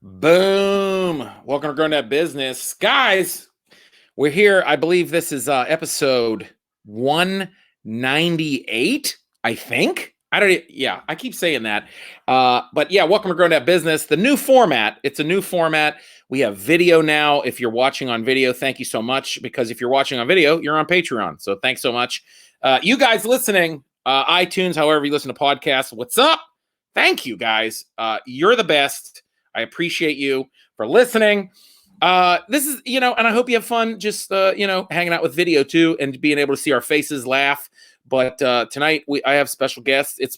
Boom. Welcome to Growing That Business. Guys, we're here. I believe this is episode 198, I think. I keep saying that. But yeah, welcome to Growing That Business. The new format. It's a new format. We have video now. If you're watching on video, thank you so much. Because if you're watching on video, you're on Patreon. So thanks so much. You guys listening, iTunes, however you listen to podcasts, what's up? Thank you, guys. You're the best. I appreciate you for listening. This is, and I hope you have fun just, hanging out with video too and being able to see our faces laugh. But tonight I have special guests. It's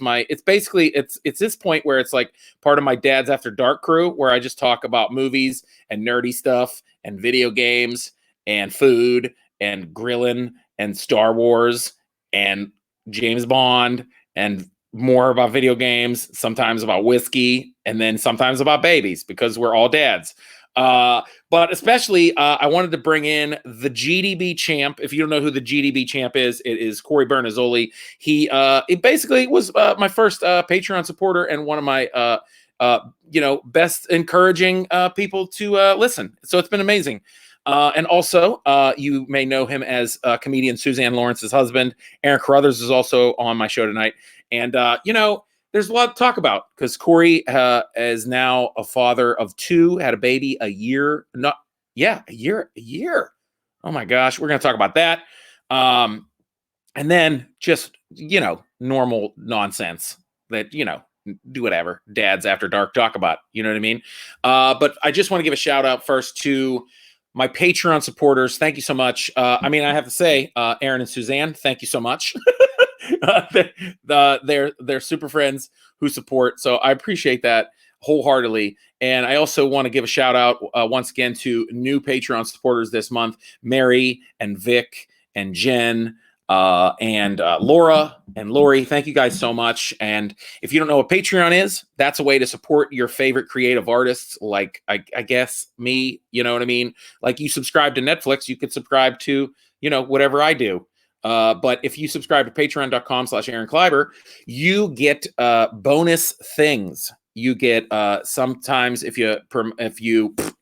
this point where it's like part of my Dad's After Dark crew where I just talk about movies and nerdy stuff and video games and food and grilling and Star Wars and James Bond and more about video games, sometimes about whiskey, and then sometimes about babies because we're all dads. But especially, I wanted to bring in the GDB Champ. If you don't know who the GDB Champ is, it is Cory Bernazzoli. He basically was my first Patreon supporter and one of my best encouraging people to listen. So it's been amazing. And also, you may know him as comedian Suzanne Lawrence's husband. Aaron Crothers is also on my show tonight. And, there's a lot to talk about because Cory is now a father of two, had a baby a year. A year. Oh, my gosh. We're going to talk about that. And then just, normal nonsense that, do whatever Dad's After Dark talk about. You know what I mean? But I just want to give a shout out first to my Patreon supporters. Thank you so much. I have to say, Aaron and Suzanne, thank you so much. They're super friends who support. So I appreciate that wholeheartly. And I also want to give a shout out once again to new Patreon supporters this month, Mary and Vic and Jen and Laura and Lori. Thank you guys so much. And if you don't know what Patreon is, that's a way to support your favorite creative artists. Like, I guess me, you know what I mean? Like you subscribe to Netflix, you could subscribe to, whatever I do. But if you subscribe to patreon.com/Aaron Kleiber, you get bonus things. You get sometimes if you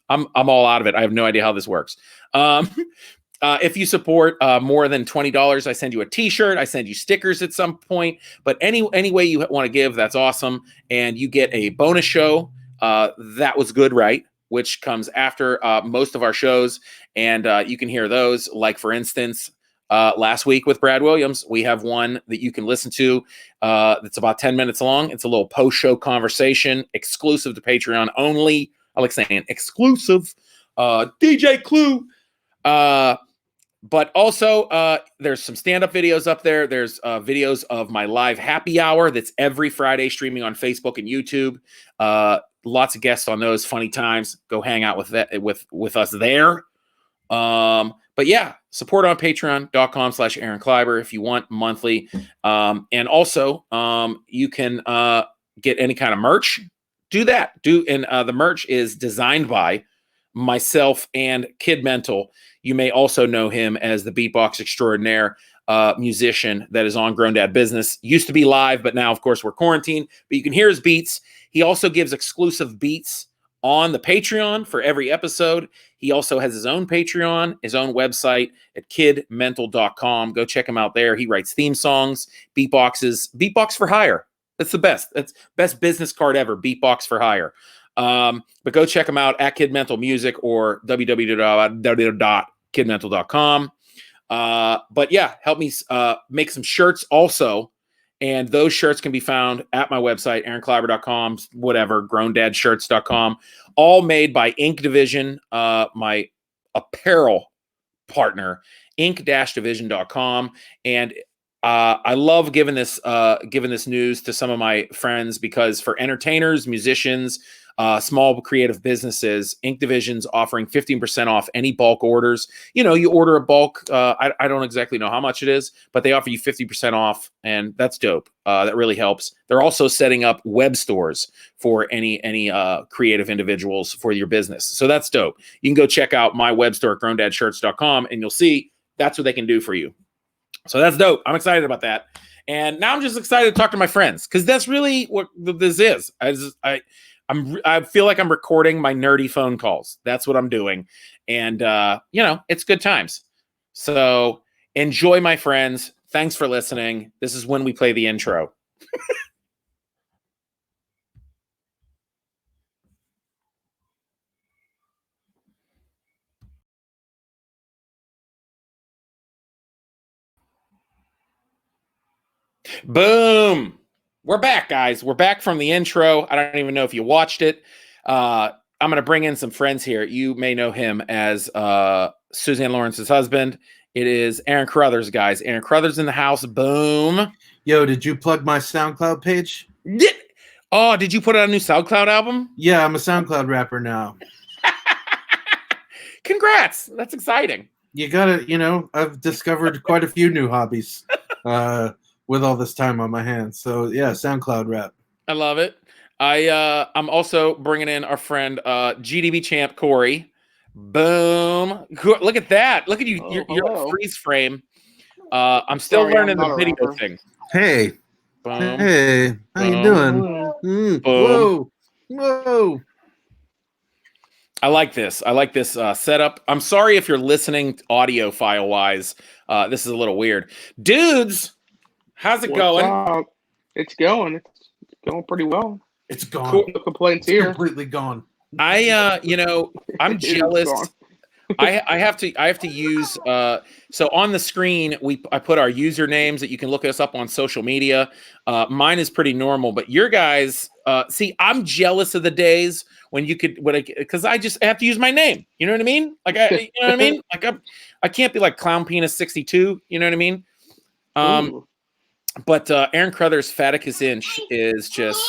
I'm all out of it. I have no idea how this works. If you support more than $20, I send you a t-shirt. I send you stickers at some point. But any way you want to give, that's awesome. And you get a bonus show. That was good, right? Which comes after most of our shows. And you can hear those. Like, for instance, last week with Brad Williams, we have one that you can listen to that's about 10 minutes long. It's a little post-show conversation, exclusive to Patreon only. I like saying exclusive. DJ Clue. But also, there's some stand-up videos up there. There's videos of my live happy hour that's every Friday streaming on Facebook and YouTube. Lots of guests on those, funny times. Go hang out with us there. But yeah, support on patreon.com/Aaron Kleiber if you want monthly. And also, you can get any kind of merch. Do that. And the merch is designed by myself and Kid Mental. You may also know him as the beatbox extraordinaire musician that is on Grown Dad Business. Used to be live, but now, of course, we're quarantined. But you can hear his beats. He also gives exclusive beats on the Patreon for every episode. He also has his own Patreon, his own website at kidmental.com. Go check him out there. He writes theme songs, beatbox for hire. That's the best. That's best business card ever, beatbox for hire. But go check them out at Kid Mental Music or www.kidmental.com. But yeah, help me make some shirts also. And those shirts can be found at my website, aaronkleiber.com, whatever, growndadshirts.com, all made by Ink Division, my apparel partner, ink-division.com. And I love giving this news to some of my friends because for entertainers, musicians, small creative businesses, Ink Division's offering 15% off any bulk orders. You order a bulk. I don't exactly know how much it is, but they offer you 50% off, and that's dope. That really helps. They're also setting up web stores for any creative individuals for your business. So that's dope. You can go check out my web store at growndadshirts.com, and you'll see that's what they can do for you. So that's dope. I'm excited about that. And now I'm just excited to talk to my friends because that's really what this is. I feel like I'm recording my nerdy phone calls. That's what I'm doing. And, it's good times. So enjoy, my friends. Thanks for listening. This is when we play the intro. Boom. We're back, guys. We're back from the intro. I don't even know if you watched it. I'm going to bring in some friends here. You may know him as Suzanne Lawrence's husband. It is Aaron Crothers, guys. Aaron Crothers in the house. Boom. Yo, did you plug my SoundCloud page? Did you put out a new SoundCloud album? Yeah, I'm a SoundCloud rapper now. Congrats. That's exciting. You gotta, I've discovered quite a few new hobbies with all this time on my hands. So yeah, SoundCloud rap. I love it. I'm also bringing in our friend GDB Champ Cory. Boom. Look at that. Look at you. You're a freeze frame. I'm still learning the video thing. Hey. Boom. Hey. How you doing? Boom. Whoa. I like this. Setup. I'm sorry if you're listening audio file wise. This is a little weird. Dudes, how's it going? It's going. It's going pretty well. It's gone. Cool. No complaints here. Completely gone. I'm jealous. I have to use so on the screen I put our usernames that you can look us up on social media. Mine is pretty normal, but your guys I'm jealous of the days when you could because I just have to use my name. You know what I mean? Like you know what I mean? Like I can't be like Clown Penis 62, you know what I mean? But Aaron Crothers Fatica Inch is just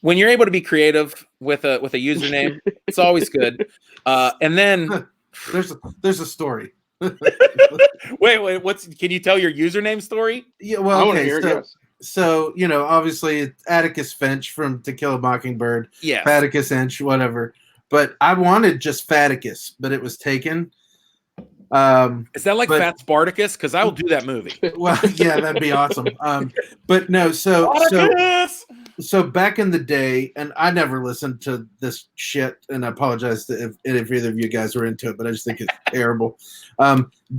when you're able to be creative with a username, it's always good. And then there's a story. Wait, can you tell your username story? Yeah, well, okay. So obviously it's Atticus Finch from To Kill a Mockingbird. Yeah. Fatica Inch, whatever. But I wanted just Faticus, but it was taken. Is that like Fat Spartacus? Because I will do that movie. Well, yeah, that'd be awesome. But no, so back in the day, and I never listened to this shit, and I apologize if either of you guys were into it, but I just think it's terrible.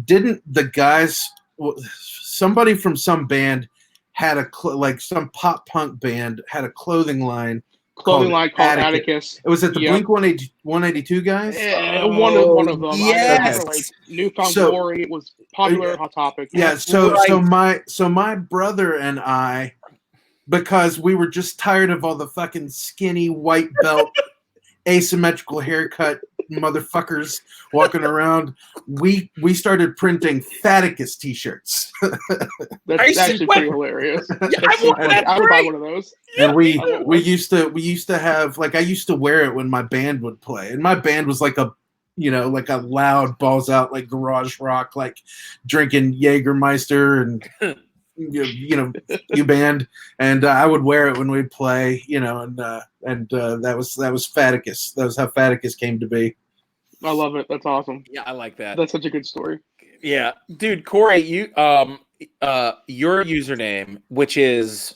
Didn't the guys, somebody from some band had some pop punk band had a clothing line called Atticus. It was at the Blink 182 guys. One of them. Yes. Like Newfound Glory. It was popular Hot Topic. Yeah. So my brother and I, because we were just tired of all the fucking skinny white belt, asymmetrical haircut motherfuckers walking around, we started printing Faticus t-shirts. That's actually pretty hilarious. I would buy one of those. And we used to have, like, I used to wear it when my band would play, and my band was like a loud balls out, like garage rock, like drinking Jägermeister and you band, and I would wear it when we'd play, and that was Faticus. That was how Faticus came to be. I love it. That's awesome. Yeah, I like that. That's such a good story. Yeah, dude, Cory, you your username, which is,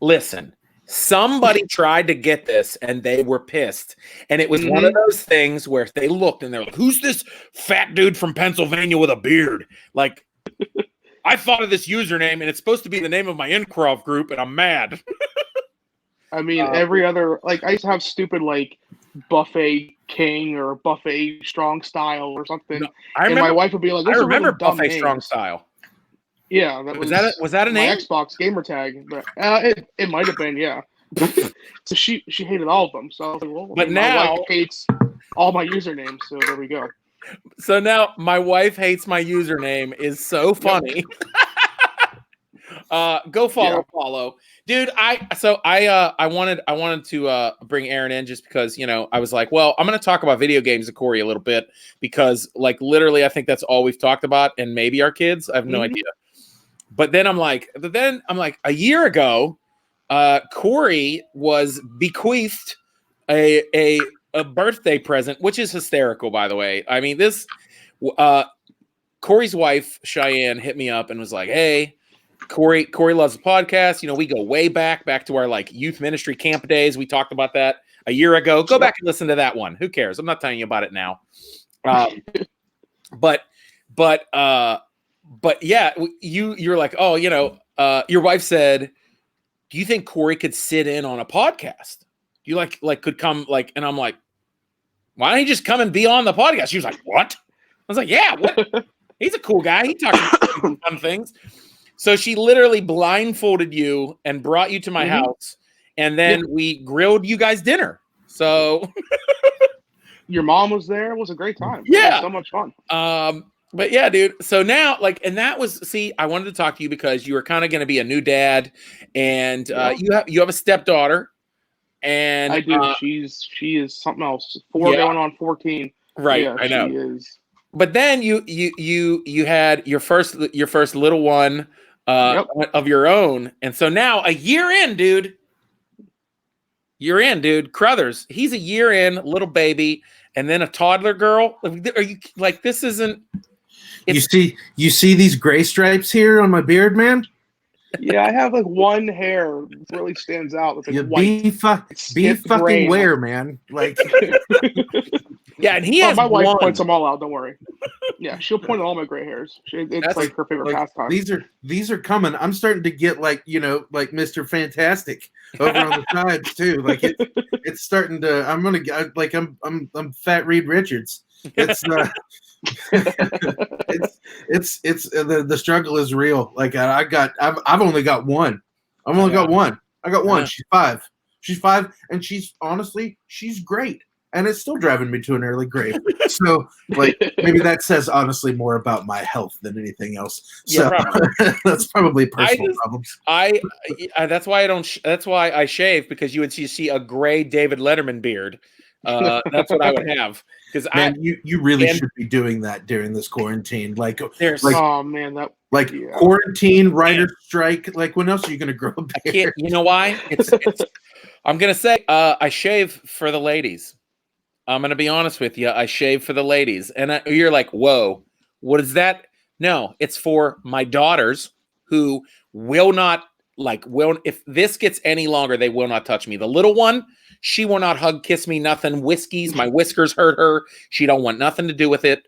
listen, somebody tried to get this and they were pissed, and it was one of those things where they looked and they're like, "Who's this fat dude from Pennsylvania with a beard?" Like. I thought of this username, and it's supposed to be the name of my improv group, and I'm mad. I mean, every other, like, I used to have stupid, like, Buffet King or BuffetStrongStyle or something. No, and my wife would be like, I remember BuffetStrongStyle. Yeah. Was that a name? My Xbox gamer tag. But, it might have been, yeah. So she hated all of them. So I was like, well, but my now wife hates all my usernames, so there we go. So now my wife hates my username is so funny. Go follow, dude. I wanted to bring Aaron in just because I was like, well, I'm going to talk about video games with Cory a little bit because, like, literally I think that's all we've talked about, and maybe our kids. I have no idea. But then I'm like, a year ago, Cory was bequeathed a birthday present, which is hysterical, by the way. I mean, this Cory's wife Cheyenne hit me up and was like, "Hey, Cory loves the podcast. We go way back to our like youth ministry camp days. We talked about that a year ago. Go back and listen to that one. Who cares? I'm not telling you about it now. But yeah, you're like, oh, your wife said, do you think Cory could sit in on a podcast? You like could come like, and I'm like, why don't he just come and be on the podcast? She was like, what? I was like, yeah, what? He's a cool guy. He talks about fun things. So she literally blindfolded you and brought you to my house, and then we grilled you guys dinner. So your mom was there. It was a great time. Yeah, so much fun. But yeah, dude. So now, and that was, I wanted to talk to you because you were kind of going to be a new dad, and you have a stepdaughter, and I do. She is something else. 4 going on 14. Right, yeah, I know. She is. But then you had your first little one of your own, and so now a year in, dude. You're in, dude. Crothers, he's a year in, little baby, and then a toddler girl. Are you like, this isn't? You see these gray stripes here on my beard, man? Yeah, I have like one hair really stands out. It's like be fucking aware, man. Like, yeah, and he has my wife points them all out. Don't worry. Yeah, she'll point at all my gray hairs. It's like her favorite pastime. These are coming. I'm starting to get like Mr. Fantastic over on the sides too. Like it's starting to. I'm gonna like I'm Fat Reed Richards. It's the struggle is real. Like I've only got one. I've only got one. I got one. She's 5. She's 5, and she's great. And it's still driving me to an early grave. So, like, maybe that says honestly more about my health than anything else. So that's probably personal problems. That's why I don't. That's why I shave, because you would see a gray David Letterman beard. That's what I would have. Because you really should be doing that during this quarantine. Oh man, quarantine, writer strike. Like, when else are you going to grow a beard? I can't. You know why? I'm going to say I shave for the ladies. I'm going to be honest with you. I shave for the ladies. And you're like, whoa, what is that? No, it's for my daughters who will not, if this gets any longer, they will not touch me. The little one, she will not hug, kiss me, nothing. Whiskeys, my whiskers hurt her. She don't want nothing to do with it.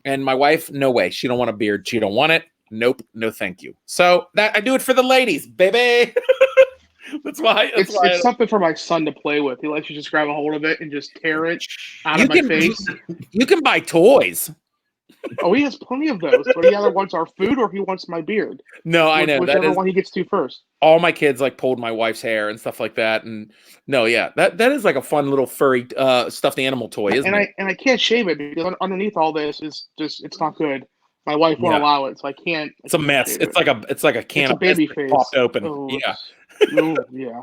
And my wife, no way. She don't want a beard. She don't want it. Nope. No, thank you. So that I do it for the ladies, baby. That's why it's something for my son to play with. He likes to just grab a hold of it and just tear it out of my face. You can buy toys. Oh, he has plenty of those, but he either wants our food or he wants my beard. No, I know. Whichever one he gets to first. All my kids pulled my wife's hair and stuff like that. And no, yeah, that is like a fun little furry stuffed animal toy, isn't it? And I can't shave it because underneath all this is just, it's not good. My wife won't allow it, so I can't. It's a mess. It's like a can of baby face popped open. Oh, yeah. Yeah.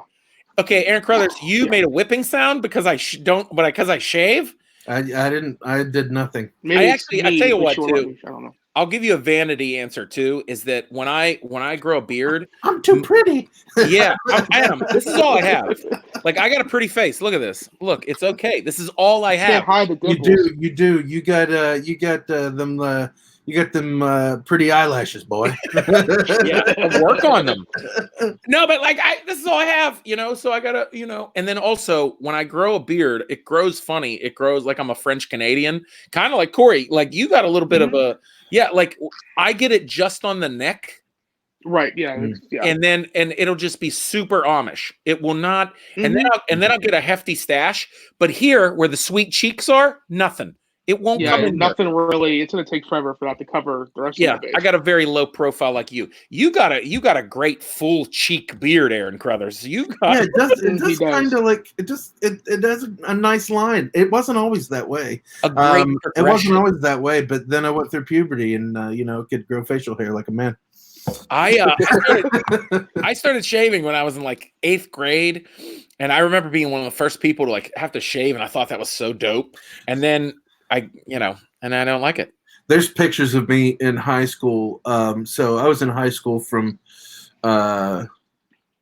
Okay, Aaron Crothers, you made a whipping sound because I shave. I didn't. I did nothing. I tell you what, too. I don't know. I'll give you a vanity answer too. Is that when I grow a beard, I'm too pretty. Yeah, I am. This is all I have. Like, I got a pretty face. Look at this. Look, it's okay. This is all I have. Can't hide the dimples. You do. You got them. You got them pretty eyelashes, boy. Yeah, work on them. No, but this is all I have, so I gotta, and then also when I grow a beard, it grows funny. It grows like I'm a French Canadian, kind of like Cory. Like, you got a little bit of a, like I get it just on the neck. Right. Yeah. And it'll just be super Amish. It will not. And then I'll get a hefty stash, but here where the sweet cheeks are, nothing. It won't come in. Nothing really. It's going to take forever for that to cover the rest of the base. I got a very low profile like you. You got a great full cheek beard, Aaron Crothers. It does kind of like it does a nice line. It wasn't always that way. It wasn't always that way, but then I went through puberty and could grow facial hair like a man. I started shaving when I was in like 8th grade, and I remember being one of the first people to have to shave, and I thought that was so dope. And then and I don't like it. There's pictures of me in high school. So I was in high school from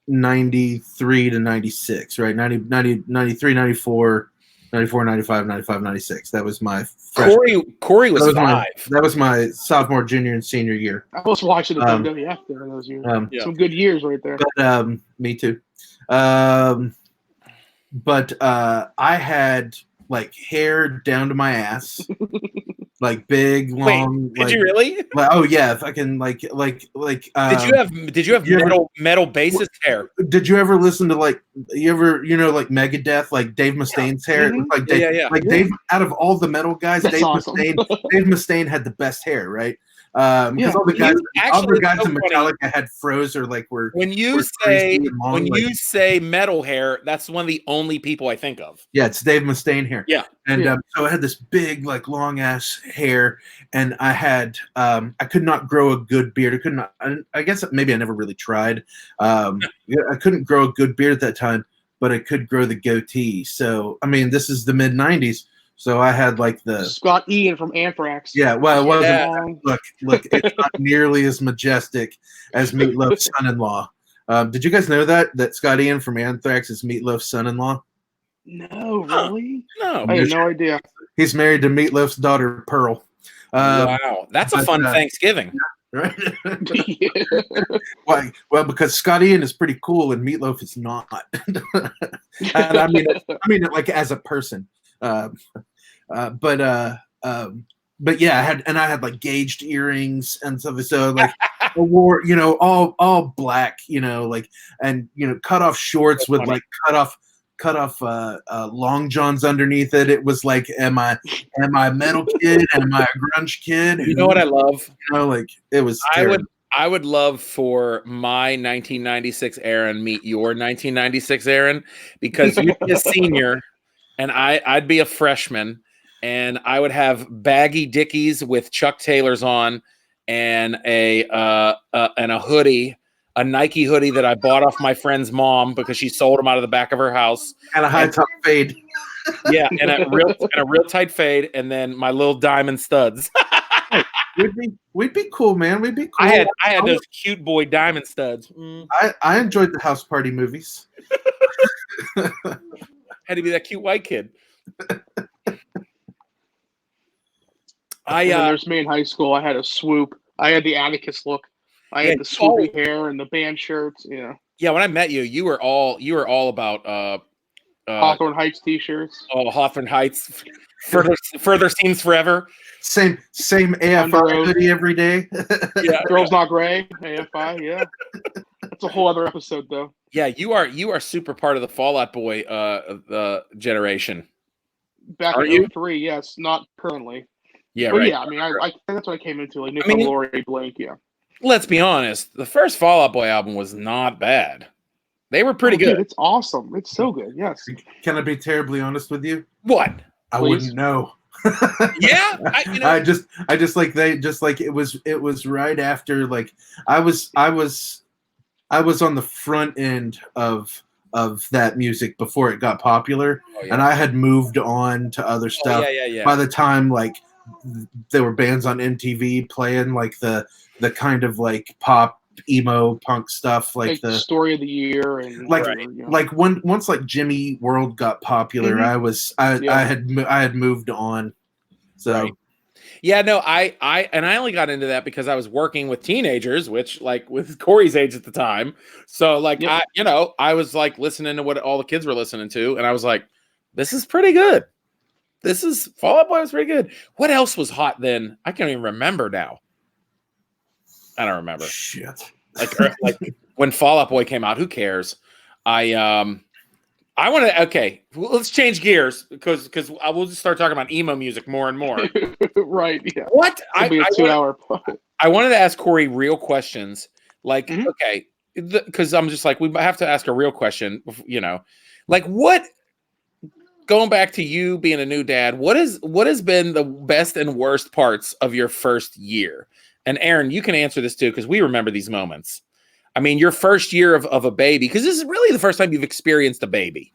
93 to 96, right? 93, 94, 95, 96. That was my freshman. Cory was 5. That was my sophomore, junior, and senior year. I was watching the WWF during those years. Some good years right there. But me too. I had like hair down to my ass, like big, long. Wait, did you really? Oh yeah, fucking like. Did you have metal bassist hair? Did you ever listen to like like Megadeth, like Dave Mustaine's hair? Mm-hmm. Like Dave, out of all the metal guys, That's awesome. Dave Mustaine had the best hair, right? Because all the guys in Metallica had froze or like were. When you say metal hair, that's one of the only people I think of. Yeah, it's Dave Mustaine hair. Yeah, and so I had this big, like, long ass hair, and I had I could not grow a good beard. I guess maybe I never really tried. I couldn't grow a good beard at that time, but I could grow the goatee. So I mean, this is the mid '90s. So I had like the Scott Ian from Anthrax. Yeah, well, it wasn't. Look, it's not nearly as majestic as Meatloaf's son-in-law. Did you guys know that Scott Ian from Anthrax is Meatloaf's son-in-law? No, really? No, I had no idea. He's married to Meatloaf's daughter Pearl. Wow, that's a fun Thanksgiving. Right? Why? Well, because Scott Ian is pretty cool and Meatloaf is not. And I mean it like as a person. But yeah, I had like gauged earrings and stuff. So like I wore, all black, like, and cut off shorts with like cut off long johns underneath it. It was like, am I a metal kid? Am I a grunge kid? You know what I love? Like it was terrible. I would love for my 1996 Aaron meet your 1996 Aaron, because you'd be a senior and I'd be a freshman, and I would have baggy Dickies with Chuck Taylors on and a hoodie, a Nike hoodie that I bought off my friend's mom because she sold them out of the back of her house. And a high top fade. Yeah, and a real tight fade, and then my little diamond studs. We'd be cool, man. We'd be cool. I had those cute boy diamond studs. I enjoyed the house party movies. Had to be that cute white kid. There's me in high school. I had a swoop. I had the Atticus look. I had the swoopy hair and the band shirts. Yeah. Yeah. When I met you, you were all about Hawthorne Heights t-shirts. Oh, Hawthorne Heights. Further scenes forever. Same AFI hoodie every day. Yeah. Girls Not Gray. AFI. Yeah. That's a whole other episode, though. Yeah, you are super part of the Fall Out Boy generation. Back in 03, yes, not currently. Yeah, but right. Yeah, I mean, I that's what I came into, like Nickel, Lori, Blake. Yeah. Let's be honest. The first Fall Out Boy album was not bad. They were pretty good. Dude, it's awesome. It's so good. Yes. Can I be terribly honest with you? What? I wouldn't know. Yeah, I just like it was right after, like, I was on the front end of that music before it got popular, and I had moved on to other stuff. Yeah. By the time, like, there were bands on MTV playing like the kind of like pop emo punk stuff, like the Story of the Year, and once like Jimmy World got popular, mm-hmm. I had moved on. So. Right. Yeah, no, I only got into that because I was working with teenagers, which, like, with Corey's age at the time. So, like, yep. I was like listening to what all the kids were listening to, and I was like, this is pretty good. Fall Out Boy was pretty good. What else was hot then? I can't even remember now. I don't remember. Shit. Like when Fall Out Boy came out, who cares? I want to. Okay, let's change gears because we'll just start talking about emo music more and more. Right? Yeah. What? It'll be a 2-hour. I wanted to ask Corey real questions. Like, okay, because I'm just like, we have to ask a real question. Like, what? Going back to you being a new dad, what has been the best and worst parts of your first year? And Aaron, you can answer this too, because we remember these moments. I mean, your first year of a baby, because this is really the first time you've experienced a baby.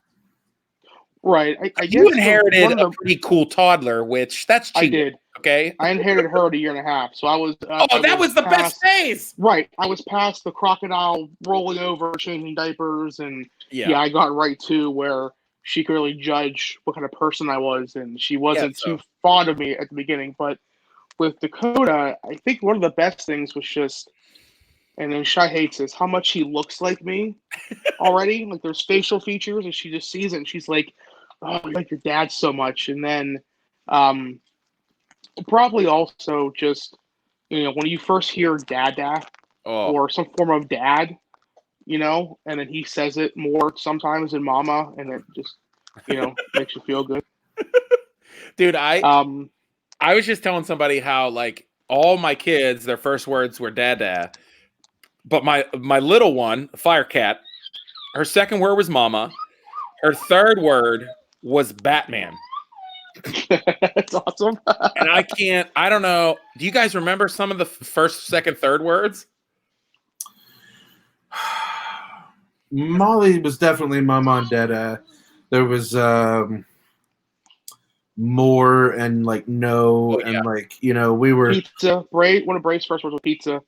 Right. I guess you inherited a pretty cool toddler, which that's cheap. I did. Okay. I inherited her at 1.5 years, so I was. That was the best phase. Right. I was past the crocodile rolling over, changing diapers, and I got right to where she could really judge what kind of person I was, and she wasn't too fond of me at the beginning. But with Dakota, I think one of the best things was just And then Shy hates this, how much he looks like me already. Like there's facial features, and she just sees it, and she's like, "Oh, you like your dad so much." And then, probably also just, when you first hear dada or some form of dad, and then he says it more sometimes than mama, and it just, makes you feel good. Dude, I was just telling somebody how like all my kids, their first words were dada, but my little one, Firecat, her second word was mama, her third word was Batman. That's awesome. And I don't know. Do you guys remember some of the first, second, third words? Molly was definitely mama and dada. There was more and like no and like we were pizza. One of Bray's first words was pizza.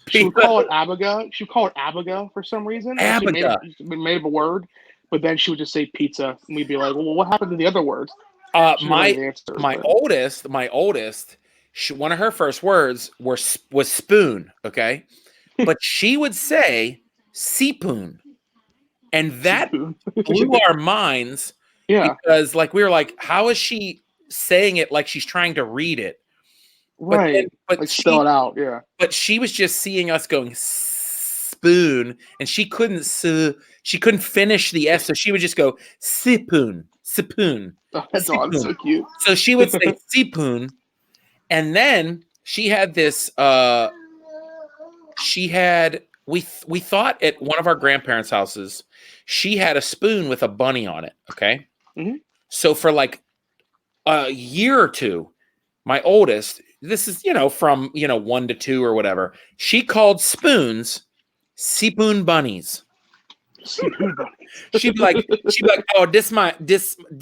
She would call it Abiga. She would call it Abiga for some reason. Abiga. Made up a word, but then she would just say pizza, and we'd be like, "Well, what happened to the other words?" My oldest, one of her first words was spoon. Okay, but she would say seapoon, and that blew our minds. Yeah, because like we were like, how is she saying it like she's trying to read it? Right, but like spell it out. Yeah, but she was just seeing us going spoon, and she couldn't finish the S, so she would just go sipoon. Oh, that's awesome. So cute. So she would say sipoon, and then she had this. We thought at one of our grandparents' houses, she had a spoon with a bunny on it. Okay, so for like a year or two, my oldest, this is from 1 to 2 or whatever, she called spoons sipoon bunnies. She'd be like, oh, this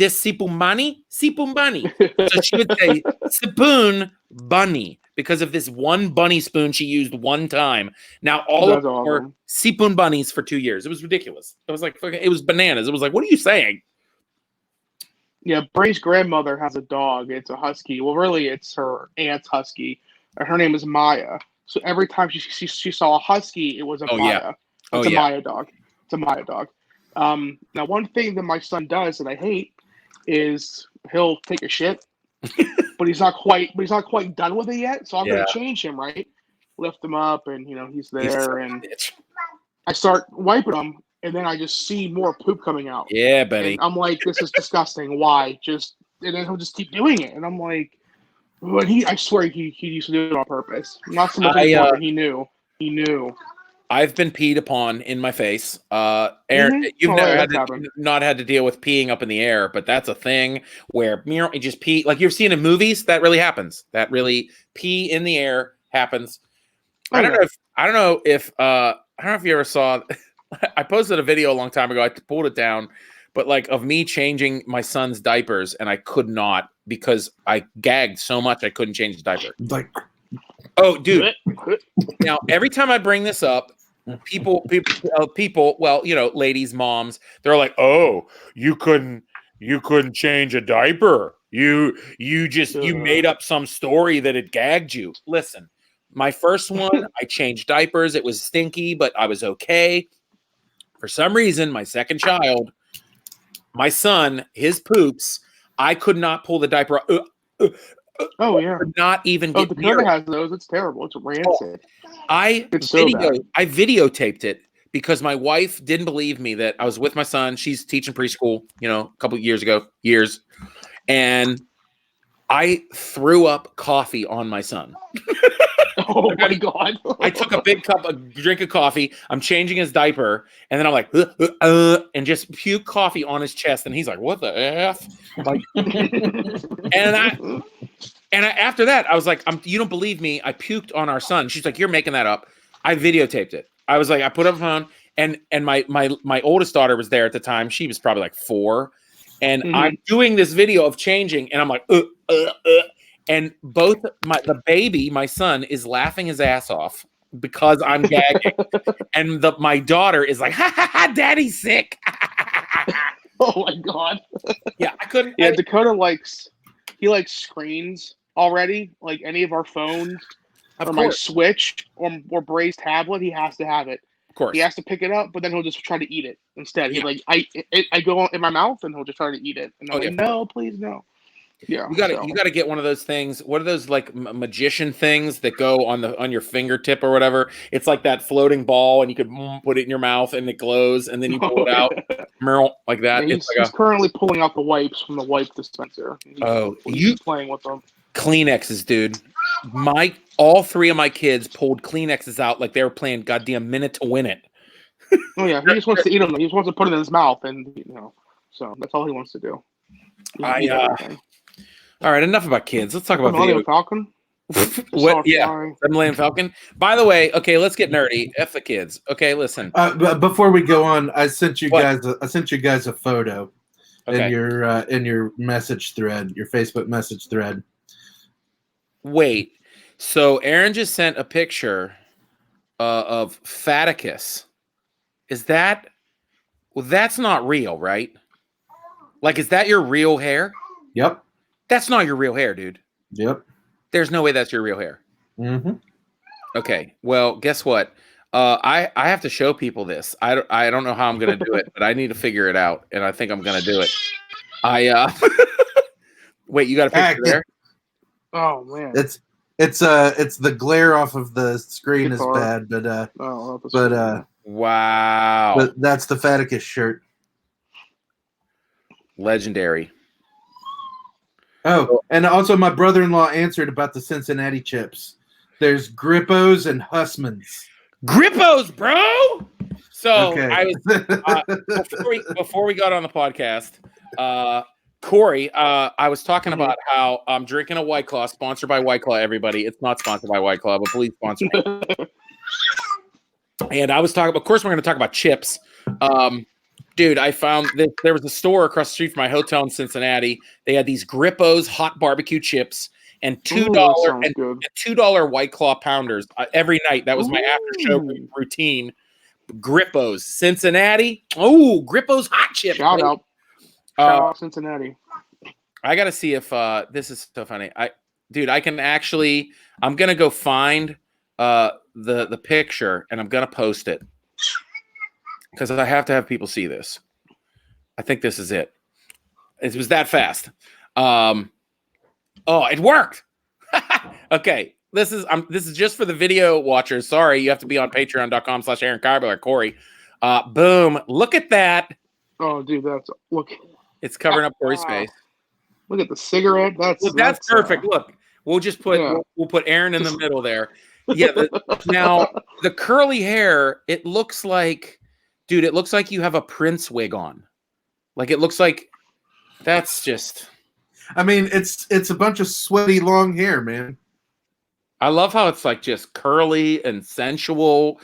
sipoon bunny. So she would say sipoon bunny because of this one bunny spoon she used one time. Now all of them were sipoon bunnies for 2 years. It was ridiculous. It was like it was bananas. It was like, what are you saying? Yeah, Bray's grandmother has a dog. It's a husky. Well, really, it's her aunt's husky. Her name is Maya. So every time she saw a husky, it was a Maya. Yeah. It's a Maya dog. It's a Maya dog. Now, one thing that my son does that I hate is he'll take a shit, but he's not quite done with it yet. So I'm going to change him, right? Lift him up, and he's there, and I start wiping him, and then I just see more poop coming out. Yeah, buddy. And I'm like, this is disgusting. Why? And then he'll just keep doing it, and I'm like, but I swear he used to do it on purpose. Not so much anymore, but he knew. He knew. I've been peed upon in my face. Aaron, you've not had to deal with peeing up in the air, but that's a thing where you just pee. Like you've seen in movies, that really happens. That really pee in the air happens. I don't know if you ever saw. I posted a video a long time ago. I pulled it down, but like of me changing my son's diapers, and I could not because I gagged so much I couldn't change the diaper. Like, oh, dude. Now every time I bring this up, people, well, ladies, moms, they're like, "Oh, you couldn't change a diaper. You made up some story that it gagged you." Listen, my first one, I changed diapers. It was stinky, but I was okay. For some reason, my second child, my son, his poops, I could not pull the diaper. Oh yeah, not even. Get Dakota has those. It's terrible. It's rancid. I videotaped it because my wife didn't believe me that I was with my son. She's teaching preschool, a couple of years, and I threw up coffee on my son. Oh my God. I took a big drink of coffee. I'm changing his diaper, and then I'm like, and just puke coffee on his chest, and he's like, "What the F?" Like, and after that, I was like, "You don't believe me? I puked on our son." She's like, "You're making that up." I videotaped it. I was like, I put up a phone, and my oldest daughter was there at the time. She was probably like 4, and I'm doing this video of changing, and I'm like, and both the baby, my son, is laughing his ass off because I'm gagging, and my daughter is like, "Ha ha ha, daddy's sick." Oh my God. Yeah, I couldn't. Yeah, Dakota likes screens already, like any of our phones. or my Switch or Bray's tablet, he has to have it. Of course. He has to pick it up, but then he'll just try to eat it instead. He's like, I go in my mouth, and he'll just try to eat it. And I'm like, no, please, no. Yeah, you got to get one of those things. What are those like magician things that go on your fingertip or whatever? It's like that floating ball, and you could put it in your mouth, and it glows, and then you pull it out, like that. Yeah, he's currently pulling out the wipes from the wipe dispenser. He's playing with them. Kleenexes, dude. All three of my kids pulled Kleenexes out like they were playing goddamn Minute to Win It. Oh yeah, he just wants to eat them. He just wants to put it in his mouth, and so that's all he wants to do. All right, enough about kids. Let's talk about Millennium Falcon. What? Yeah, the Millennium Falcon. By the way, okay, let's get nerdy. F the kids. Okay, listen. Before we go on, I sent you guys a photo in your message thread, your Facebook message thread. Wait, so Aaron just sent a picture of Fatica. Is that? Well, that's not real, right? Like, is that your real hair? Yep. That's not your real hair, dude. Yep. There's no way that's your real hair. Mm-hmm. Okay. Well, guess what? I have to show people this. I don't know how I'm gonna do it, but I need to figure it out, and I think I'm gonna do it. Wait, you got a picture there? Oh man. It's the glare off of the screen is bad, but wow. But that's the Fatica shirt. Legendary. Oh, and also my brother-in-law answered about the Cincinnati chips. There's Grippos and Hussmans. Grippos, bro. So okay. I was before we got on the podcast, Corey, I was talking about how I'm drinking a White Claw, sponsored by White Claw. Everybody, it's not sponsored by White Claw, but please sponsor me. And I was talking. Of course, we're going to talk about chips. Dude, I found that there was a store across the street from my hotel in Cincinnati. They had these Grippos hot barbecue chips and $2 White Claw pounders every night. That was my after show routine. Grippos, Cincinnati. Oh, Grippos hot chips. Shout out Cincinnati. I got to see if this is so funny. I'm gonna go find the picture and I'm gonna post it. Because I have to have people see this. I think this is it. It was that fast. It worked. Okay. This is just for the video watchers. Sorry, you have to be on patreon.com/Aaron Kleiber or Corey. Boom. Look at that. Oh, dude, look. It's covering up Corey's face. Look at the cigarette. That's perfect. Look, we'll just put we'll put Aaron in the middle there. Yeah. Now the curly hair, it looks like. Dude, it looks like you have a Prince wig on. Like, it looks like that's just... I mean, it's a bunch of sweaty long hair, man. I love how it's like just curly and sensual.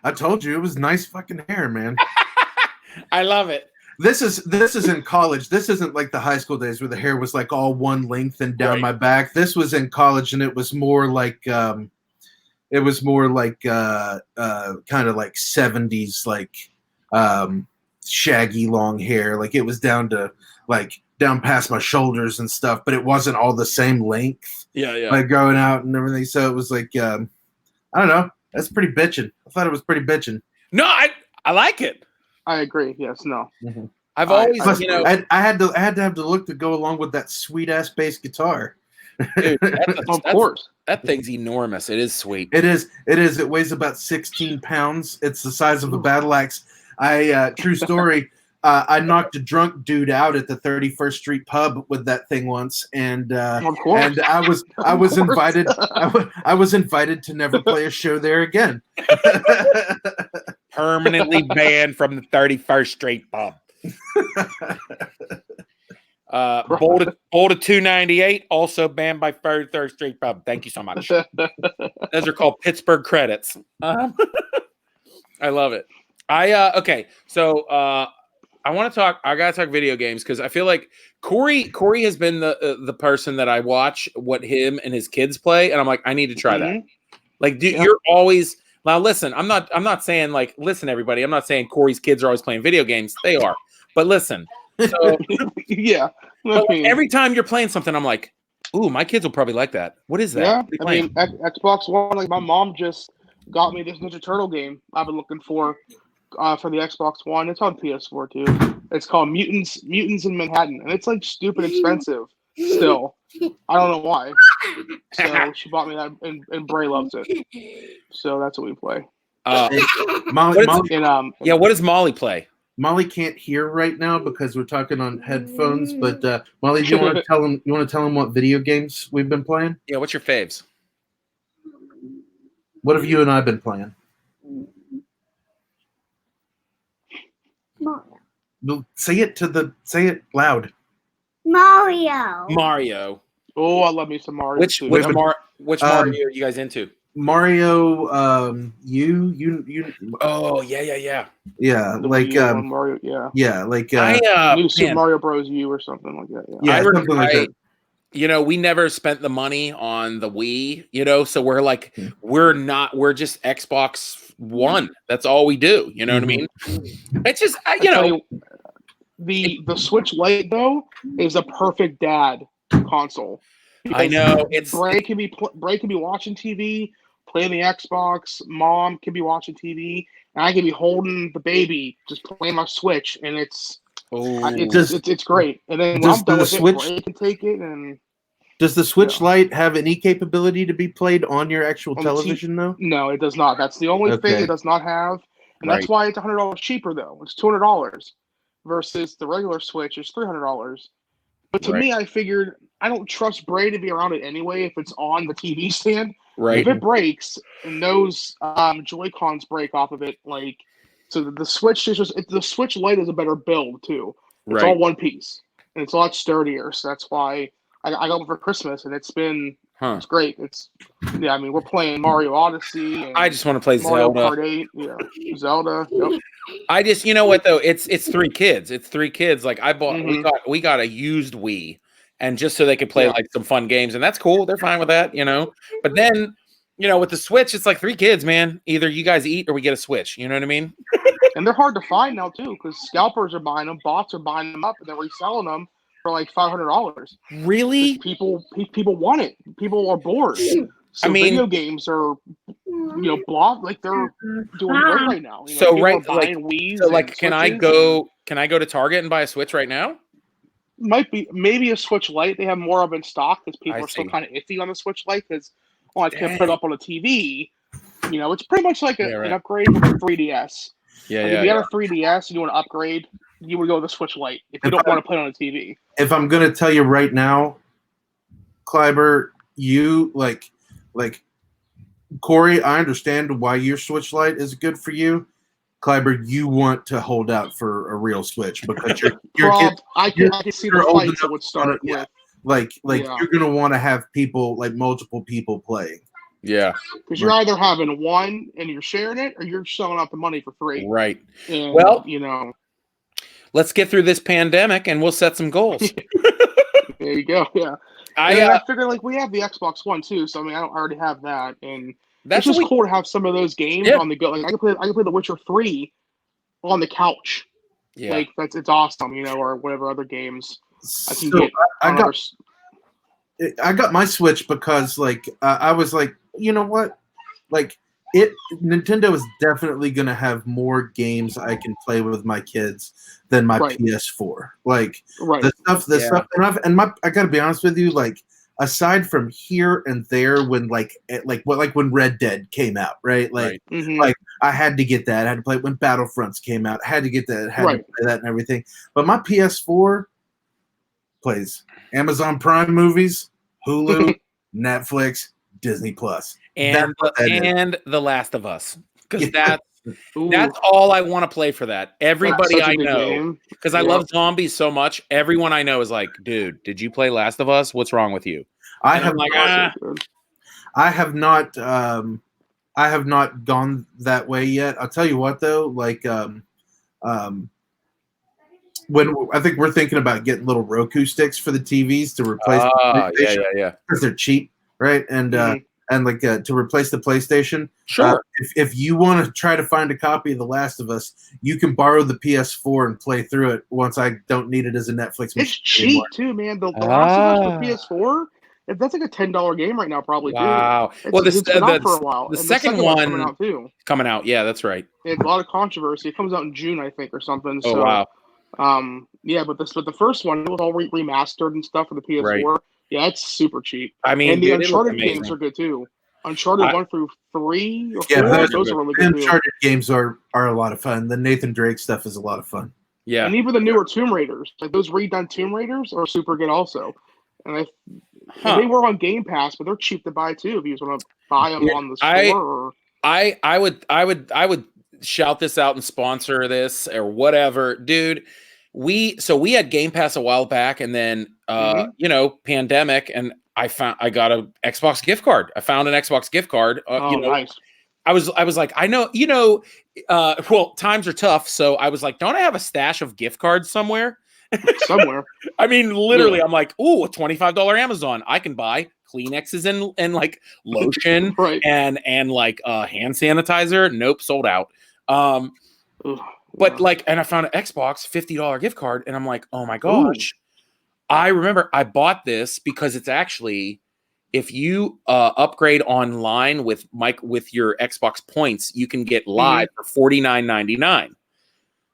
I told you, it was nice fucking hair, man. I love it. This is in college. This isn't like the high school days where the hair was like all one length and down my back. This was in college, and it was more like... It was more like kind of like 70s, like shaggy long hair. Like it was down past my shoulders and stuff, but it wasn't all the same length. Yeah. Like going out and everything. So it was like, I don't know. That's pretty bitchin'. I thought it was pretty bitchin'. No, I like it. I agree. Yes. No. Mm-hmm. I've always, I had to have the look to go along with that sweet ass bass guitar. Dude, of course. That thing's enormous. It is sweet. It is. It weighs about 16 pounds. It's the size of a battle axe. True story. I knocked a drunk dude out at the 31st Street pub with that thing once, and I was invited. I was invited to never play a show there again. Permanently banned from the 31st Street pub. Bolt 298 also banned by 33rd Street pub. Thank you so much. Those are called Pittsburgh credits. I love it. Okay, so I want to talk. I gotta talk video games because I feel like Corey has been the person that I watch what him and his kids play, and I'm like, I need to try that. Like, you're always now. Listen, I'm not saying like, listen, everybody. I'm not saying Corey's kids are always playing video games. They are, but listen. So yeah. But every time you're playing something, I'm like, Ooh, my kids will probably like that. What is that? Yeah, What are you I playing? mean, Xbox One. Like my mom just got me this Ninja Turtle game I've been looking for the Xbox One. It's on PS4 too. It's called Mutants in Manhattan, and it's like stupid expensive. Still, I don't know why. So she bought me that, and Bray loves it. So that's what we play. Molly, What does Molly play? Molly can't hear right now because we're talking on headphones. But Molly, do you want to tell him? You want to tell him what video games we've been playing? Yeah, what's your faves? What have you and I been playing? Mario. Say it loud. Mario. Oh, I love me some Mario. Which too. which Mario are you guys into? Mario, you. Oh yeah. Yeah, The like Wii U one, Mario, yeah, like New Super Mario Bros. U or something like that. Yeah. something like that. You know, we never spent the money on the Wii, you know, so we're like, we're just Xbox One. That's all we do. You know what I mean? It's just, you know. The Switch Lite, though, is a perfect dad console. I know. Bray can be watching TV, playing the Xbox. Mom can be watching TV, and I can be holding the baby, just playing my Switch, and it's great. And then when I'm done with it, Bray can take it. And does the Switch Lite have any capability to be played on your actual television, though? No, it does not. That's the only thing it does not have, and that's why it's $100 cheaper, though. It's $200 versus the regular Switch is $300. But to me, I figured I don't trust Bray to be around it anyway if it's on the TV stand. Right. If it breaks and those Joy-Cons break off of it, like, so the Switch is the Switch Lite is a better build too. It's all one piece and it's a lot sturdier. So that's why I got it for Christmas, and it's been it's great. I mean, we're playing Mario Odyssey. And I just want to play Mario Zelda. Kart 8, Zelda. Yep. I just, you know what though? It's 3 kids. It's 3 kids. Like I bought, we got a used Wii, and just so they could play like some fun games, and that's cool. They're fine with that, you know. But then, you know, with the Switch, it's like 3 kids, man. Either you guys eat or we get a Switch. You know what I mean? And they're hard to find now too, because scalpers are buying them, bots are buying them up, and they're reselling them for like $500. Really? People want it. People are bored. So video games are, like they're doing great right now. Can I go to Target and buy a Switch right now? Maybe a Switch Lite. They have more of in stock because people are still kind of iffy on the Switch Lite because I can't put it up on a TV. You know, it's pretty much like an upgrade from a 3DS. If you have a 3DS and you want to upgrade, you would go with the Switch Lite if you don't want to play it on a TV. If I'm gonna tell you right now, Kleiber, you like Cory, I understand why your Switch Lite is good for you. Kleiber, you want to hold out for a real Switch because I can see the fights that would start with. You're gonna want to have people, like multiple people playing. Yeah, because you're either having one and you're sharing it, or you're selling out the money for 3. Right. And, well, let's get through this pandemic and we'll set some goals. There you go. Yeah. I figure we have the Xbox One too, so I mean I already have that, and it's just cool to have some of those games on the go. Like I can play The Witcher 3 on the couch. Yeah, it's awesome, or whatever other games I can get. I got my Switch because I was like, you know what, Nintendo is definitely going to have more games I can play with my kids than my PS4. The stuff, and I got to be honest with you, aside from here and there, when when Red Dead came out, right? I had to get that. I had to play it when Battlefronts came out. I had to get that. I had to play that and everything. But my PS4 plays Amazon Prime movies, Hulu, Netflix, Disney Plus, and The Last of Us, because that's all I want to play for that. Everybody I know, because I love zombies so much. Everyone I know is like, dude, did you play Last of Us? What's wrong with you? I have not gone that way yet. I'll tell you what though, when I think we're thinking about getting little Roku sticks for the TVs to replace because they're cheap, right? And to replace the PlayStation. Sure. If you want to try to find a copy of The Last of Us, you can borrow the PS4 and play through it once I don't need it as a Netflix. It's cheap too, man. The Last of Us for PS4 That's like a $10 game right now, probably. Wow. Dude. Well, It's been out for a while. The and second one's one coming out too. Coming out. Yeah, that's right. It's a lot of controversy. It comes out in June, I think, or something. Oh, so, wow. Yeah, but the first one, it was all remastered and stuff for the PS4. Right. Yeah, it's super cheap. I mean, and the dude, Uncharted games are good too. Uncharted 1 through 3 or 4, those are really good too. Uncharted games are a lot of fun. The Nathan Drake stuff is a lot of fun. Yeah. And even the newer Tomb Raiders, like those redone Tomb Raiders, are super good also. And they were on Game Pass, but they're cheap to buy too if you just want to buy them on the store. I would shout this out and sponsor this or whatever, dude. We had Game Pass a while back, and then pandemic, and I got an Xbox gift card. I found an Xbox gift card. Nice. I was like, I know, well, times are tough, so I was like, don't I have a stash of gift cards somewhere? Somewhere. I mean, literally, I'm like, ooh, a $25 Amazon. I can buy Kleenexes and like lotion right. and like hand sanitizer. Nope, sold out. But like, and I found an Xbox $50 gift card, and I'm like, oh my gosh. Ooh. I remember I bought this because it's actually, if you upgrade online with your Xbox points, you can get live for $49.99.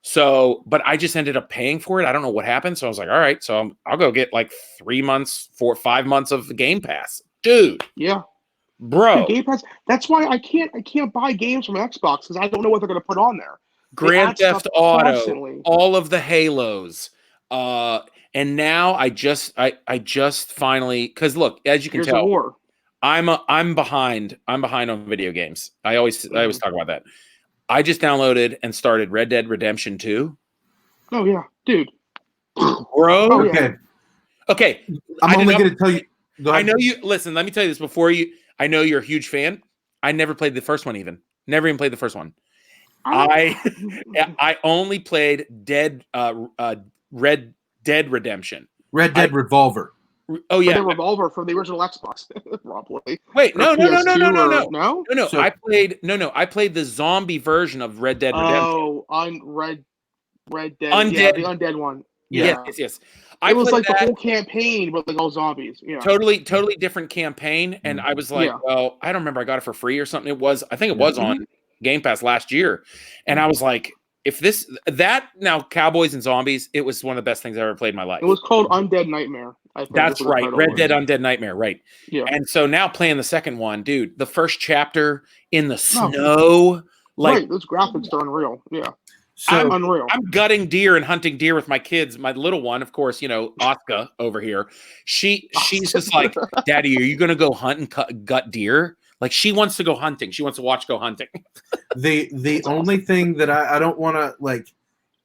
So, but I just ended up paying for it. I don't know what happened. So I was like, all right, so I'll go get like 5 months of the Game Pass. Dude. Yeah. Bro. Game Pass. That's why I can't buy games from Xbox because I don't know what they're going to put on there. Grand Theft Auto, constantly. All of the Halos. And now I just finally, because look, as you can tell, I'm behind on video games. I always talk about that. I just downloaded and started Red Dead Redemption 2. Oh yeah, dude. Bro. Oh, okay. Okay. I'm only going to tell you. Go ahead. I know you. Listen, let me tell you this before you. I know you're a huge fan. I never played the first one even. Never even played the first one. I only played Red Dead Redemption. Red Dead Revolver. Oh yeah, the Revolver from the original Xbox. Probably. Wait, no. No. So, I played the zombie version of Red Dead Redemption. Oh, on Red Dead. Undead. Yeah, the undead one. Yeah. Yes. It was like the whole campaign, but like all zombies. Yeah. Totally different campaign. And I was like, well, I don't remember. I got it for free or something. I think it was on Game Pass last year. And I was like, now Cowboys and Zombies, it was one of the best things I ever played in my life. It was called Undead Nightmare. I think that's right. Red Dead Undead Nightmare. Right. Yeah. And so now playing the second one, dude, the first chapter in the snow, like those graphics are unreal. Yeah. So unreal. I'm gutting deer and hunting deer with my kids. My little one, of course, Oscar over here. She's just like, Daddy, are you going to go hunt and gut deer? Like she wants to go hunting. She wants to watch go hunting. The only thing that I don't want to like,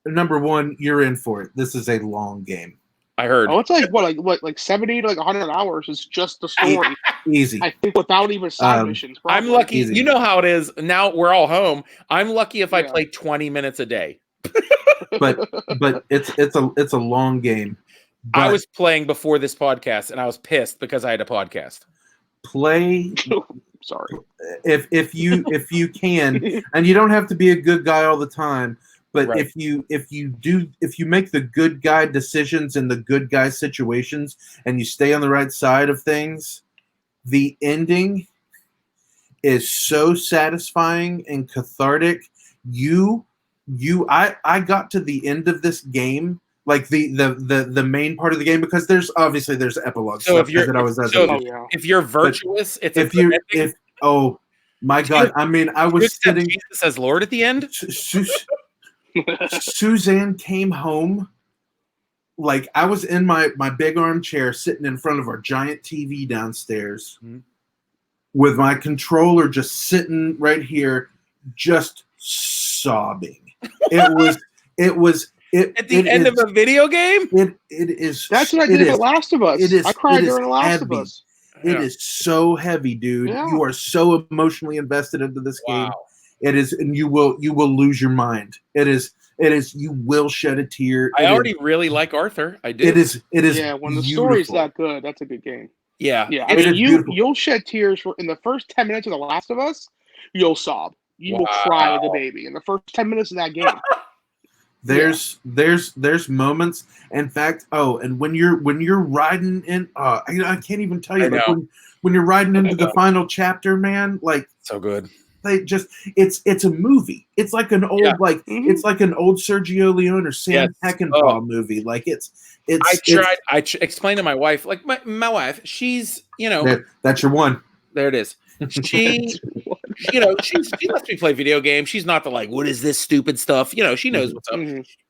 number one, you're in for it. This is a long game. I heard. Oh, it's like 70 to like 100 hours is just the story. Easy. I think without even side missions. Probably. I'm lucky. Easy. You know how it is. Now we're all home. I'm lucky if I play 20 minutes a day. but it's a long game. But I was playing before this podcast, and I was pissed because I had a podcast. Play. Sorry. If you can, and you don't have to be a good guy all the time. But right. if you make the good guy decisions in the good guy situations and you stay on the right side of things, the ending is so satisfying and cathartic. I got to the end of this game, like the main part of the game, because there's epilogue so stuff if you're virtuous, oh my God, I mean, I was sitting Jesus as Lord at the end. Suzanne came home, like I was in my big armchair sitting in front of our giant TV downstairs with my controller just sitting right here, just sobbing. It was at the end of a video game. It is. That's what I did at Last of Us. I cried during Last of Us. It is so heavy, dude. Yeah. You are so emotionally invested into this game. It is, and you will lose your mind. It is. You will shed a tear. I already really like Arthur. I do. It is. Yeah, when the story's that good, that's a good game. Yeah. I mean, you'll shed tears in the first 10 minutes of The Last of Us. You'll sob. You will cry like a baby in the first 10 minutes of that game. There's moments. In fact, and when you're riding in, I can't even tell you. Like when you're riding into the final chapter, man, like so good. It's a movie. It's like an old it's like an old Sergio Leone or Sam Peckinpah movie. Like I explained to my wife, like my wife, she's that's your one. There it is. She lets me play video games. She's not the like, what is this stupid stuff? She knows what's up.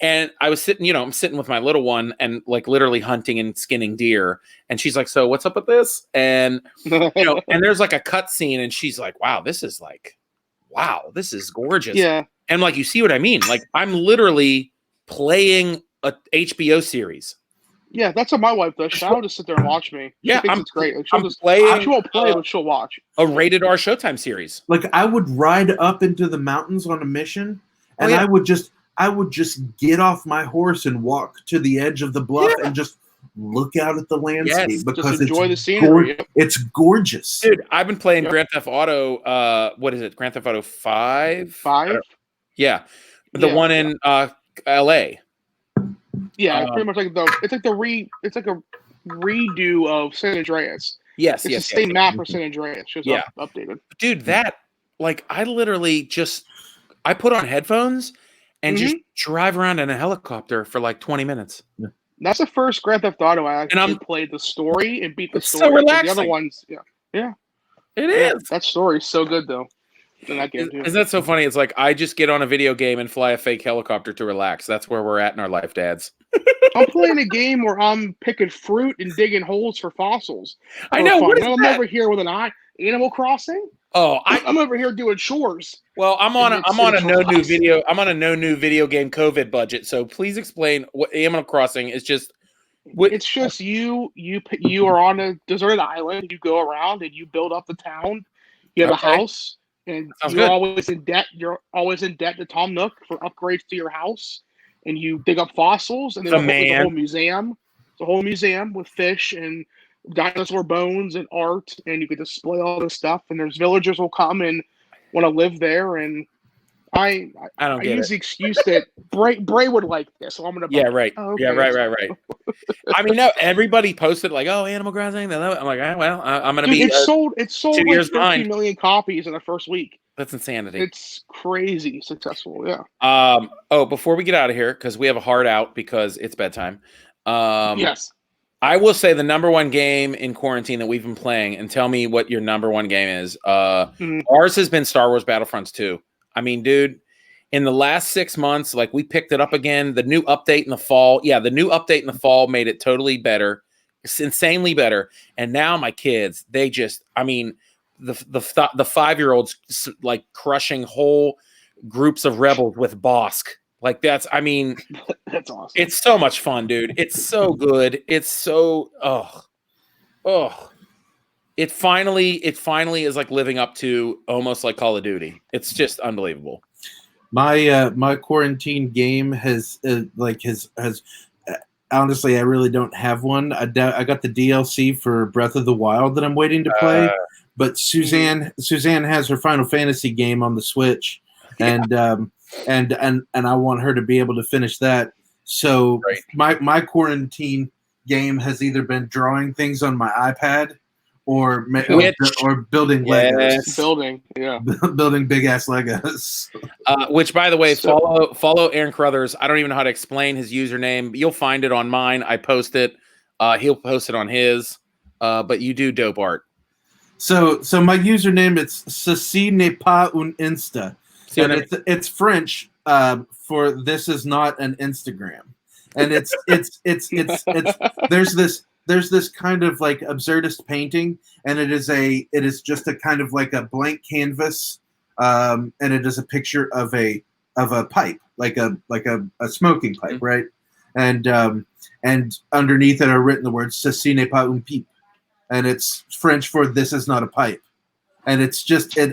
And I was sitting, I'm sitting with my little one and like literally hunting and skinning deer. And she's like, so what's up with this? And and there's like a cut scene, and she's like, wow, this is gorgeous. Yeah. And like, you see what I mean? Like, I'm literally playing a HBO series. Yeah, that's what my wife does. She'll just sit there and watch me. She thinks it's great. Like, she won't play, but she'll watch. A rated R Showtime series. Like, I would ride up into the mountains on a mission, and I would just get off my horse and walk to the edge of the bluff and just look out at the landscape because just enjoy the scenery. It's gorgeous. Dude, I've been playing Grand Theft Auto. What is it? Grand Theft Auto 5? 5? Yeah. The one in LA. Yeah, it's pretty much like it's like a redo of San Andreas. Yes, it's the same map for San Andreas, just updated. Dude, that I literally I put on headphones and just drive around in a helicopter for like 20 minutes. Yeah. That's the first Grand Theft Auto I actually played the story and beat the story. So relaxing. The other ones, yeah, it is. That story's so good though. Isn't that so funny? It's like I just get on a video game and fly a fake helicopter to relax. That's where we're at in our life, dads. I'm playing a game where I'm picking fruit and digging holes for fossils. I know. I'm over here with Animal Crossing. Oh, I'm over here doing chores. Well, I'm on a no new video game COVID budget. So please explain what Animal Crossing is. It's just you are on a deserted island. You go around and you build up the town. You have a house. And you're always in debt. You're always in debt to Tom Nook for upgrades to your house. And you dig up fossils, and there's a whole museum. It's a whole museum with fish and dinosaur bones and art, and you can display all this stuff. And there's villagers will come and want to live there. And I use the excuse that Bray would like this, so I'm gonna. Yeah, right. Oh, okay. Yeah, right. I mean, no, everybody posted like, "Oh, Animal Crossing." I'm like, well, I'm gonna be. It's sold 2 years like 13 million copies in the first week. That's insanity. It's crazy successful. Yeah. Before we get out of here, because we have a hard out because it's bedtime. Yes. I will say the number one game in quarantine that we've been playing, and tell me what your number one game is. Ours has been Star Wars Battlefronts 2. I mean, dude, in the last 6 months, like we picked it up again. The new update in the fall. Yeah, the new update in the fall made it totally better. It's insanely better. And now my kids, they just, I mean, the 5-year-olds like crushing whole groups of rebels with Bosk. Like that's awesome. It's so much fun, dude. It's so good. It's so It finally is like living up to almost like Call of Duty. It's just unbelievable. My quarantine game has honestly, I really don't have one. I got the DLC for Breath of the Wild that I'm waiting to play, but Suzanne has her Final Fantasy game on the Switch, and I want her to be able to finish that. So my quarantine game has either been drawing things on my iPad or building Legos. Building big ass Legos. Which, by the way, follow Aaron Crothers. I don't even know how to explain his username. You'll find it on mine. I post it. He'll post it on his. But you do dope art. So my username is Ceci n'est pas un Insta, and it's French for this is not an Instagram, and it's there's this kind of like absurdist painting, and it is just a kind of like a blank canvas, and it is a picture of a pipe, like a smoking pipe, right? And underneath it are written the words "Ceci n'est pas un pipe," and it's French for "this is not a pipe," and it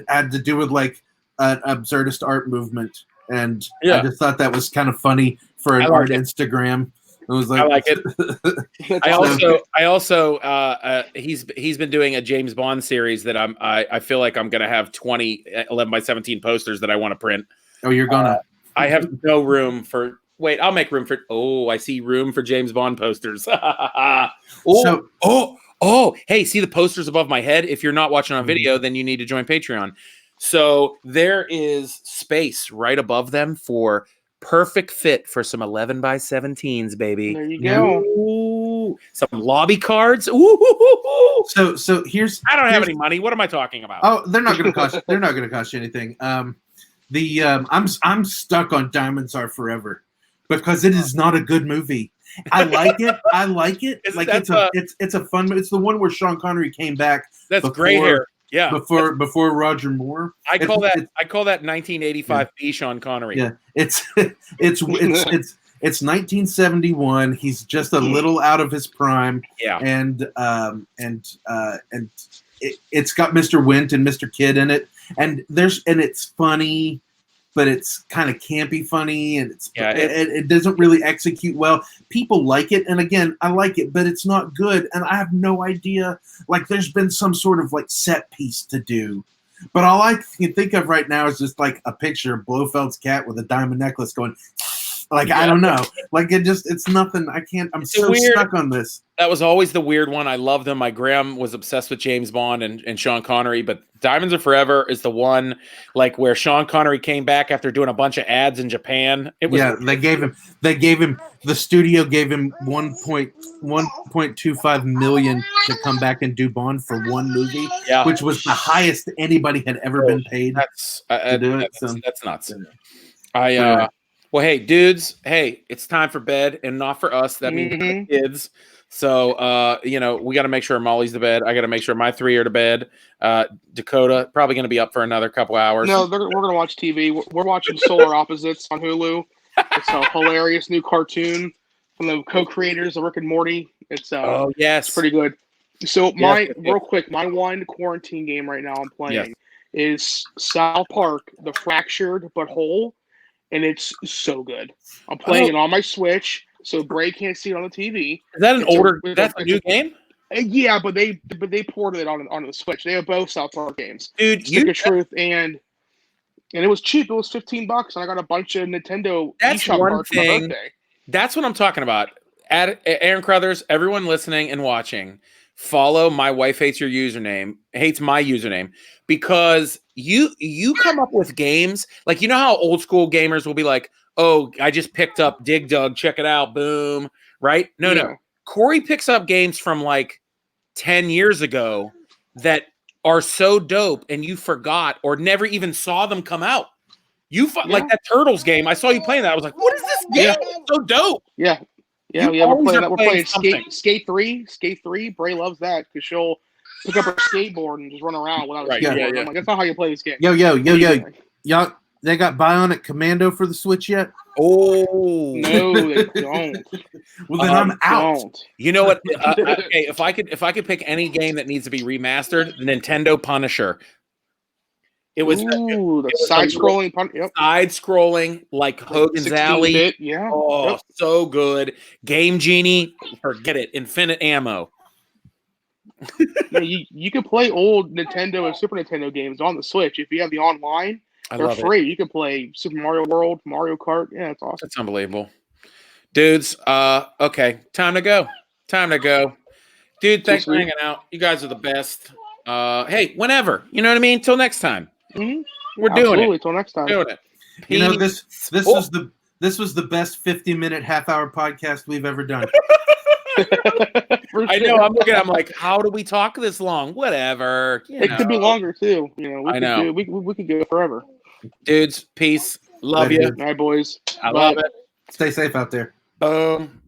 had to do with like an absurdist art movement, and I just thought that was kind of funny for an art Instagram. It was like, I like it. I also he's been doing a James Bond series that I feel like I'm gonna have 20 11 by 17 posters that I want to print. Oh, you're gonna? I have no room for Wait, I'll make room for. Oh, I see room for James Bond posters. Hey, see the posters above my head? If you're not watching on video, then you need to join Patreon. So there is space right above them for perfect fit for some 11x17s, baby. There you go. Ooh, some lobby cards. Ooh. So here's. I don't have any money. What am I talking about? Oh, they're not going to cost. They're not going to cost you anything. I'm stuck on Diamonds Are Forever because it is not a good movie. I like it. It's a fun. It's the one where Sean Connery came back. That's gray hair. Yeah. Before Roger Moore. I call that 1985 B Sean Connery. Yeah. It's 1971. He's just a little out of his prime. Yeah. And it's got Mr. Wint and Mr. Kidd in it. And it's funny, but it's kind of campy funny, and it doesn't really execute well. People like it, and again, I like it, but it's not good, and I have no idea. Like, there's been some sort of like set piece to do, but all I can think of right now is just like a picture of Blofeld's cat with a diamond necklace going. Like, I don't know. Like, it's nothing. I can't. I'm so stuck on this. That was always the weird one. I loved them. My Graham was obsessed with James Bond and Sean Connery, but Diamonds Are Forever is the one, like, where Sean Connery came back after doing a bunch of ads in Japan. It was they gave him, the studio gave him 1.25 million to come back and do Bond for one movie, which was the highest anybody had ever been paid. That's nuts. Well, hey, dudes, it's time for bed, and not for us. That means for the kids. So, we got to make sure Molly's to bed. I got to make sure my 3 are to bed. Dakota, probably going to be up for another couple hours. No, we're going to watch TV. We're watching Solar Opposites on Hulu. It's a hilarious new cartoon from the co-creators of Rick and Morty. It's it's pretty good. So, real quick, my one quarantine game right now I'm playing is South Park, The Fractured But Whole. And it's so good. I'm playing it on my Switch, so Bray can't see it on the TV. Is that that's a new game? Yeah, but they ported it onto the Switch. They have both South Park games. Dude, Stick of Truth and it was cheap. It was $15, and I got a bunch of Nintendo eShop cards for my birthday. That's what I'm talking about. Aaron Crothers, everyone listening and watching, follow My Wife Hates Your Username, hates my username, because you come up with games like, you know how old school gamers will be like, oh, I just picked up Dig Dug, check it out, boom, right? No. Corey picks up games from like 10 years ago that are so dope, and you forgot or never even saw them come out. Like that Turtles game. I saw you playing that. I was like, what is this game? It's so dope. Yeah, we're playing Skate 3. Skate 3. Bray loves that because she'll pick up her skateboard and just run around without a skateboard. I'm like, that's not how you play this game. Yo. Y'all, they got Bionic Commando for the Switch yet? Oh. No, they don't. Well, then I'm out. Don't. You know what? Okay, if I could pick any game that needs to be remastered, Nintendo Punisher. It was the side-scrolling. Side-scrrolling, like Hogan's Alley. Bit, yeah. Oh, so good. Game Genie, forget it. Infinite ammo. You can play old Nintendo and Super Nintendo games on the Switch. If you have the online, they're free. You can play Super Mario World, Mario Kart. Yeah, it's awesome. That's unbelievable. Dudes, okay. Time to go. Dude, thanks for hanging out. You guys are the best. Hey, whenever. You know what I mean? Till next time. Mm-hmm. We're doing it. Till next time. Doing it. You know, this was the best 50-minute half-hour podcast we've ever done. I know. I'm like, how do we talk this long? Whatever. It could be longer too. We could go forever. Dudes, peace. Love you. All right, boys. I love it. Stay safe out there. Boom.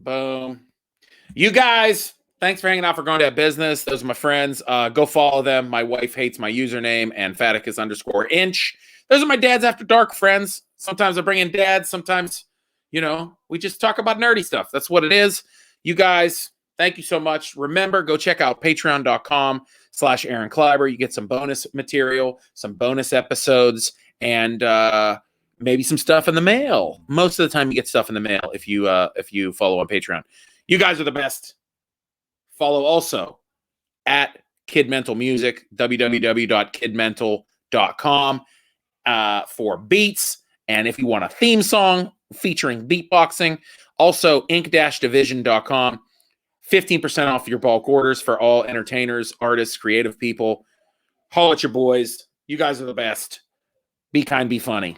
You guys, thanks for hanging out for Going to Business. Those are my friends. Go follow them. My wife hates my username and Faticus _inch. Those are my Dads After Dark friends. Sometimes I bring in dads. Sometimes, we just talk about nerdy stuff. That's what it is. You guys, thank you so much. Remember, go check out patreon.com/Aaron Kleiber. You get some bonus material, some bonus episodes, and maybe some stuff in the mail. Most of the time you get stuff in the mail if you follow on Patreon. You guys are the best. Follow also at Kid Mental Music, www.kidmental.com for beats. And if you want a theme song featuring beatboxing. Also, ink-division.com. 15% off your bulk orders for all entertainers, artists, creative people. Haul at your boys. You guys are the best. Be kind, be funny.